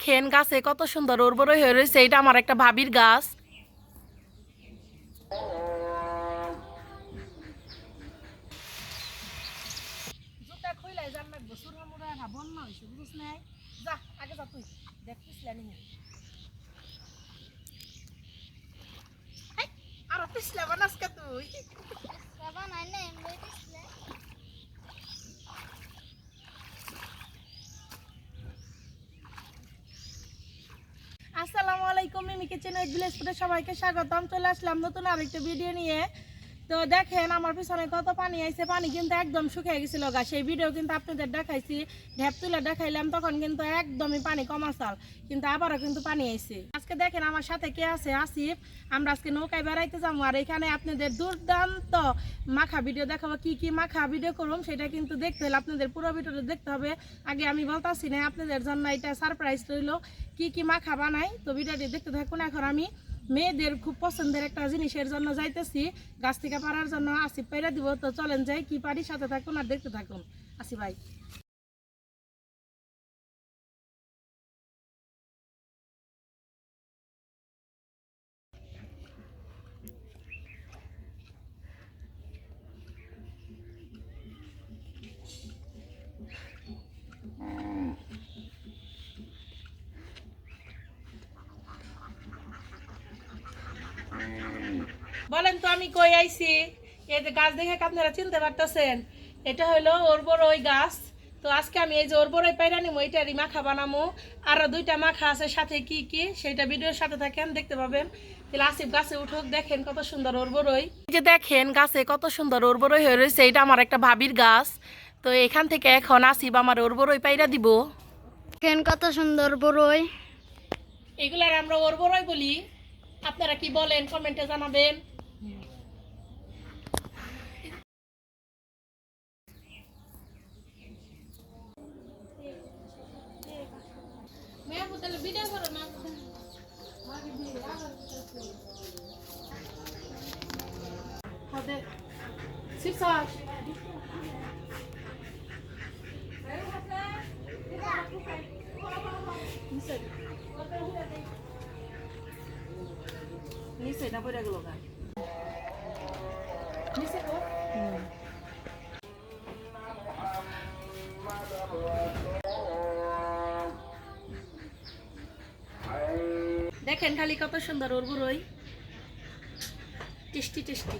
দেখেন গাছে কত সুন্দর অরবড়ই হয়ে রয়েছে। এটা আমার একটা ভাবির গাছ। জুতা খুইলাই জান লাগবো, সুরা মুরা না বন্যা হইছে, বুঝছ নাই? যা আগে যা, তুই দেখছিস নি আর পিছলা বানাস কা তুই? বানাই না এমনি পিছলে। আসসালামু আলাইকুম, মিমি কিচেন উইথ ভিলেজ ফুডে সবাইকে স্বাগতম। চলে আসলাম নতুন আরেকটা ভিডিও নিয়ে। তো দেখেন আমার পিছনে কত পানি আইছে, পানি কিন্তু একদম শুকিয়ে গেছিল গা। সেই ভিডিও কিন্তু আপনাদের দেখাইছি, ঢেপ তুলে দেখাইলাম, তখন কিন্তু একদমই পানি কম আসাল, কিন্তু আবারও কিন্তু পানি আইছে। আজকে দেখেন আমার সাথে কে আছে, আসিফ। আমরা আজকে নৌকায় বেড়াইতে যাবো, আর এখানে আপনাদের দুর্দান্ত মাখা ভিডিও দেখাবো। কি কি মাখা ভিডিও করুম সেটা কিন্তু দেখতে হলে আপনাদের পুরো ভিডিওটা দেখতে হবে। আগে আমি বলতাছি না, আপনাদের জন্য এটা সারপ্রাইজ রইল, কি কি মাখা বানাই। তো ভিডিওটি দেখতে থাকুন। এখন আমি মেয়েদের খুব পছন্দের একটা জিনিসের জন্য যাইতেছি, গাছ থেকে পাড়ার জন্য। আসিফ পাইরা দিব, তো চলেন যাই, কি পারি, সাথে থাকুন আর দেখতে থাকুন। আসি ভাই। বলেন তো আমি কই আইছি? এই যে গাছ দেখে আপনারা চিনতে পারতেছেন, এটা হলো অরবড়ই গাছ। তো আজকে আমি এই যে অরবড়ই পাইরা নিমো, এটারই মাখা বানামো। আরো দুইটা মাখা আছে সাথে, কি কি সেটা ভিডিওর সাথে থাকেন, দেখতে পাবেন। তাহলে আসিফ গাছে উঠুক, দেখেন কত সুন্দর অরবড়ই। এই যে দেখেন গাছে কত সুন্দর অরবড়ই হয়ে রয়েছে। এটা আমার একটা ভাবির গাছ। তো এখান থেকে এখন আসিফ আমার অরবড়ই পাইরা দিব। কেন কত সুন্দর বড়ই। এগুলার আমরা অরবড়ই বলি। আপনারা কি বলেন কমেন্টে জানাবেন। ভিডিও করো না। নিচে এটা পড়ে গেল গা, নিচে তো। দেখেন খালি কত সুন্দর অরবড়ই, টেস্টি টেস্টি।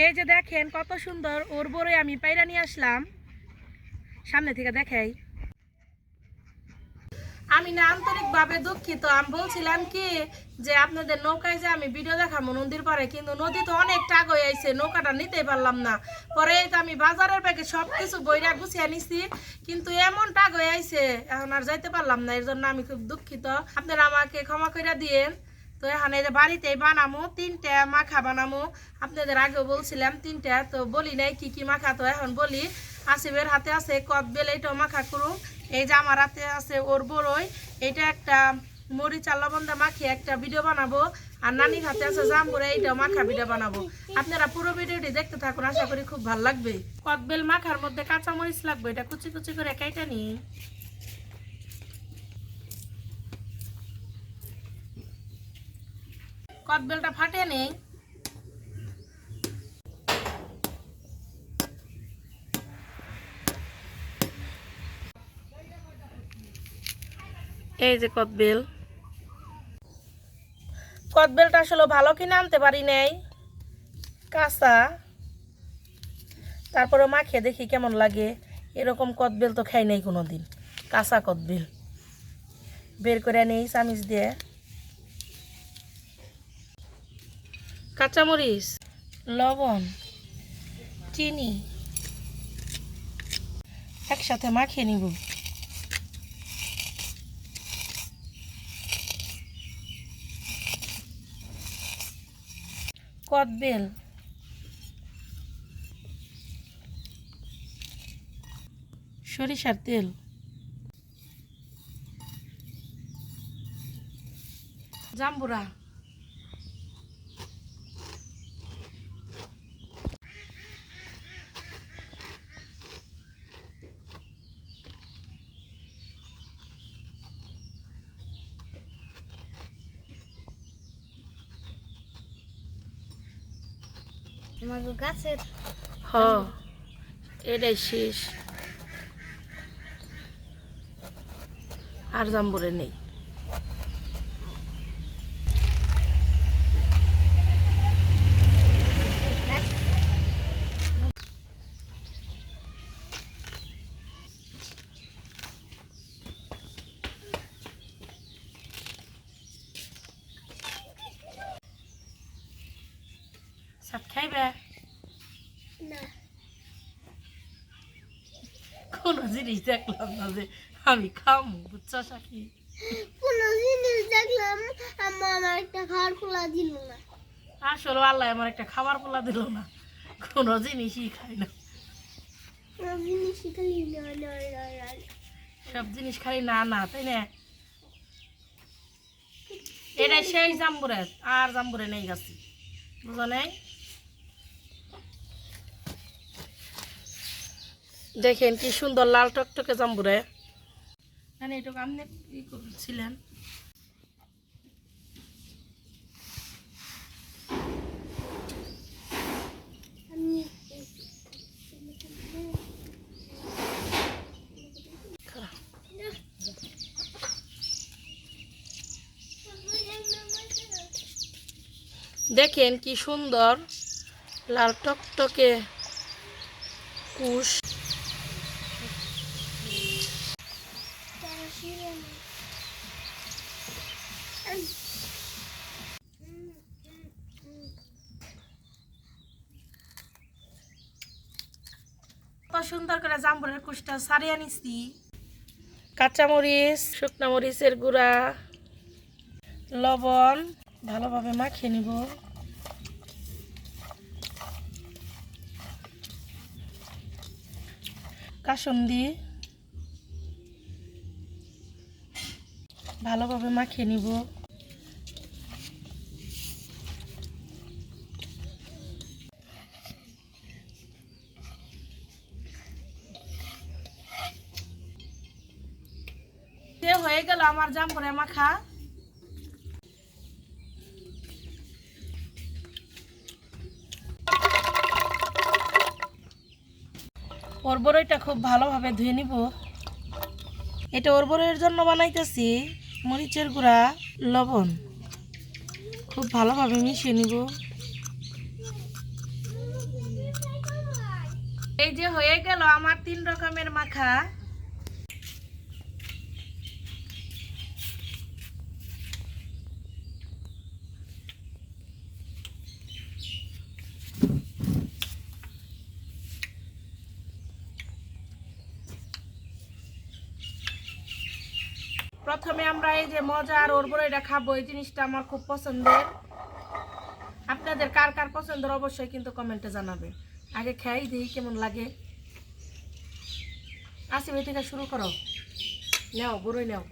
এই যে দেখেন কত সুন্দর অরবড়ই আমি পাইরা নিয়ে আসলাম, সামনে থেকে দেখাই। আমি না আন্তরিকভাবে দুঃখিত। আমি বলছিলাম কি যে আপনাদের নৌকায় যে আমি ভিডিও দেখাবো নদীর পারে, কিন্তু নদী তো অনেক টাগ হয়ে আইছে, নৌকাটা নিতেই পারলাম না। পরে আমি বাজারের ব্যাগে সব কিছু বইরা গুছিয়ে নিছি, কিন্তু এমন টাগ হয়ে আইছে এখন আর যাইতে পারলাম না। এর জন্য আমি খুব দুঃখিত, আপনারা আমাকে ক্ষমা করে দিয়েন। তো এখন এই যে বাড়িতেই বানামো, 3টা মাখা বানামো। আপনাদের আগেও বলছিলাম 3টা, তো বলি নাই কি কি মাখা। তো এখন বলি, আসিফের হাতে আছে কদবেল, এইটাও মাখা করুম। এই যে আমার হাতে আছে অরবড়ই, এইটা একটা মরিচ আর লবণ দিয়ে মাখিয়ে একটা ভিডিও বানাবো। আর নানির হাতে আছে জাম্বুরা, এইটাও মাখা ভিডিও বানাবো। আপনারা পুরো ভিডিওটি দেখতে থাকুন, আশা করি খুব ভালো লাগবে। কদবেল মাখার মধ্যে কাঁচা মরিচ লাগবে, এটা কুচি কুচি করে কেটে নিই। কদবেলটা ফাটিয়ে নেই। এই যে কদবেল, কদবেলটা আসলে ভালো কিনে আনতে পারি নাই, কাঁচা। তারপরে মাখিয়ে দেখি কেমন লাগে। এরকম কদবেল তো খাই নাই কোনোদিন, কাঁচা কদবেল। বের করে নেই চামিচ দিয়ে। কাঁচামরিচ, লবণ, চিনি একসাথে মাখিয়ে নিব। কদবেল, সরিষার তেল, জাম্বুরা, আমাকে গাছের হ এটাই শেষ, আর জাম্বুরে নেই। সাত খাইবে না কোনো জিনিস দেখলাম না যে আমি খামু, বুঝছো সাকি? কোনো জিনিস দেখলাম আম্মা আমার একটা খাওয়ার পোলা দিল না। আসলে আল্লাহ আমার একটা খাবার পোলা দিল না, কোনো জিনিসই খাই না। কোনো জিনিস খালি না না না না। সব জিনিস খালি না না, তাই না? এটা সেই জাম্বুরে, আর জাম্বুরে নেই গাছি, বুঝো নাই? দেখেন কি সুন্দর লাল টকটকে জাম্বুরে। মানে এটুকু আপনি ই করছিলেন। আমি দেখেন কি সুন্দর লাল টকটকে কুশ। কত সুন্দর করে জাম্বুরের কুশটা সারিয়ে নিছি। কাঁচামরিচ, শুকনো মরিচের গুঁড়া, লবণ ভালোভাবে মাখিয়ে নিব। কাসুন্দি ভালোভাবে মাখিয়ে নিব। হয়ে গেল আমার জাম্বুরে মাখা। অরবড়ইটা খুব ভালোভাবে ধুয়ে নিব। এটা অরবড়ইয়ের জন্য বানাইতেছি। মরিচের গুঁড়া, লবণ খুব ভালোভাবে মিশিয়ে নিব। এই যে হয়ে গেল আমার 3 রকমের মাখা। প্রথমে আমরা এই যে মজার অরবড়ইটা খাবো, এই জিনিসটা আমার খুব পছন্দের। আপনাদের কার কার পছন্দের অবশ্যই কিন্তু কমেন্টে জানাবেন। আগে খাই দিই কেমন লাগে। আসিফ এই থেকে শুরু করো, নাও বড়ই নাও।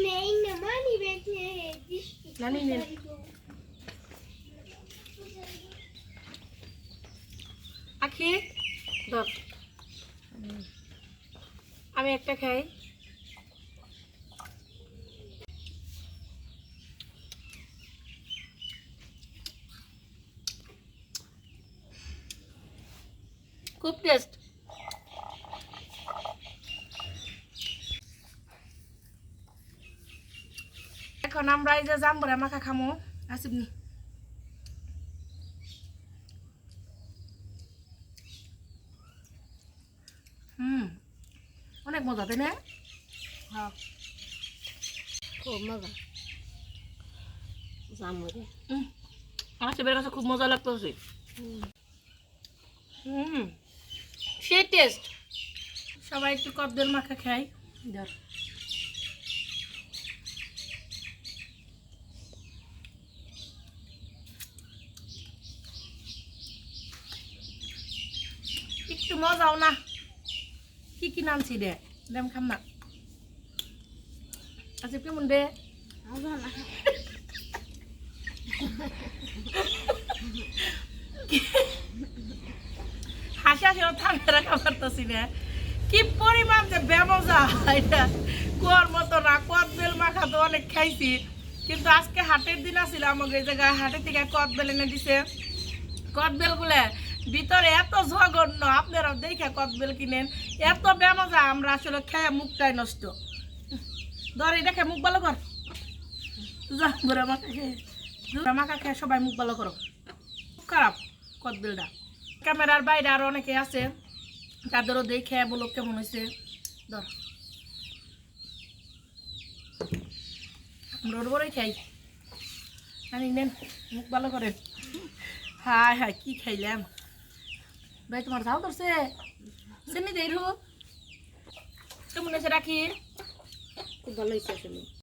নেই না মানি ব্যাগ নেই নানি নেন। আখি ধর, আমি একটা খাই। খুব টেস্ট। এখন আমরা এই যে জাম্বুরা মাখা খামো। আসিফ নি, অনেক মজা তাই না? হ্যাঁ খুব মজা জামুরে। আসিফের কাছে খুব মজা লাগতেছে। সেই টেস্ট। সবাই একটু কদ্দুর মাখা খাই। ধর, একটু মজাও না। কি কি নামছি রে, দেম খাম না। আচ্ছা কেমন রে? মজা না হাসি হাসি থামে রাখা পারতেছি না। কি পরিমাণ যে বেমজা এটা কুয়ার মতো না। কদবেল মাখা তো অনেক খাইছি, কিন্তু আজকে হাটের দিন আছিল, আমাকে এই জায়গায় হাটের থেকে কদবেল এনে দিছে। কদবেল গুলো ভিতরে এত জঘন্য, আপনারা দেখে কদবেল কিনেন, এত বেমজা, আমরা আসলে খেয়ে মুখটাই নষ্ট। ধর এটা খেয়ে মুখ ভালো কর, যা বুড়া মাখা খেয়ে, বুড়া মাখা খেয়ে সবাই মুখ ভালো করো। খুব খারাপ কদবেলটা। ক্যামেরার বাইরে আরো অনেকে আছে, তাদেরও দেখে বলো কেমন হয়েছে। ধর আমরা অরবড়ই খাই, আনি নেন মুখ ভালো করে। হায় হায় কি খাইলাম ভাই, তোমার ঝাল ধরছে, চিনি দেই কেমন হয়েছে রাখি? খুব ভালো হয়েছে আসলে।